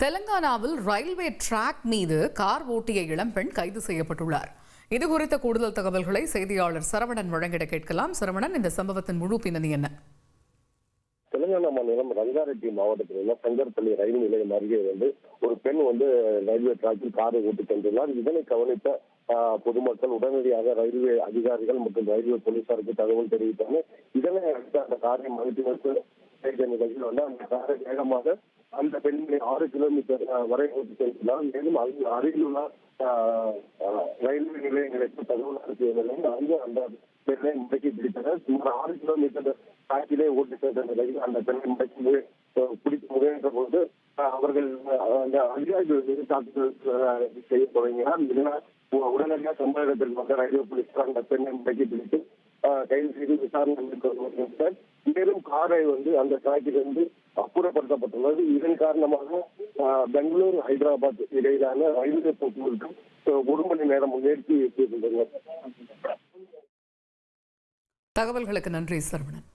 தெலங்கானாவில் railway track மீது car ஓட்டிய இளம்பெண் கைது செய்யப்பட்டுள்ளார். இது குறித்த கூடுதல் தகவல்களை செய்தியாளர் சரவணன் வழங்கிட கேட்கலாம். சரவணன், இந்த சம்பவத்தின் முழு பின்னணி என்ன? தெலுங்கானா மாநிலம் ரங்காரெட்டி மாவட்டத்தில் உள்ள சங்கர்பள்ளி ரயில் நிலையம் அருகே ஒரு பெண் ரயில்வே டிராக்கில் காரை ஓட்டிச் சென்றுள்ளார். இதனை கவனித்த பொதுமக்கள் உடனடியாக ரயில்வே அதிகாரிகள் மற்றும் ரயில்வே போலீசாருக்கு தகவல் தெரிவித்தனர். இதனை அடுத்து அந்த காரை மதிப்பிற்கு செய்த நிலையில் அந்த காரை வேகமாக அந்த பெண்களை 6 கிலோமீட்டர் வரை ஓட்டிச் சென்றுள்ளார். மேலும் அருகிலுள்ள ரயில்வே நிலையங்களுக்கு தகவல் அனுப்பிய நிலையில் அங்கு அந்த பெண்ணை முடக்கி பிடித்தனர். சுமார் 6 கிலோமீட்டர் டிராக்கிலே ஓட்டி சென்ற நிலையில் அந்த பெண்ணை முடக்கி பிடிக்க முயன்ற போது அவர்கள் அந்த அதிகாரிகள் மீது தாக்குதல் செய்ய தொடங்கினார். இதனால் உடனடியாக சம்பவ இடத்தில் வந்த ரயில்வே போலீசார் அந்த பெண்ணை முடக்கி பிடித்து கைது செய்து விசாரணை மேற்கொள்ள மேலும் காரை அந்த டிராக்கிலிருந்து அப்புறப்படுத்தப்பட்டுள்ளது. இதன் காரணமாக பெங்களூரு ஹைதராபாத் இடையிலான ரயில்வே போக்குவரத்து 1 மணி நேரம் முன்னேற்றி தகவல்களுக்கு நன்றி சரவணன்.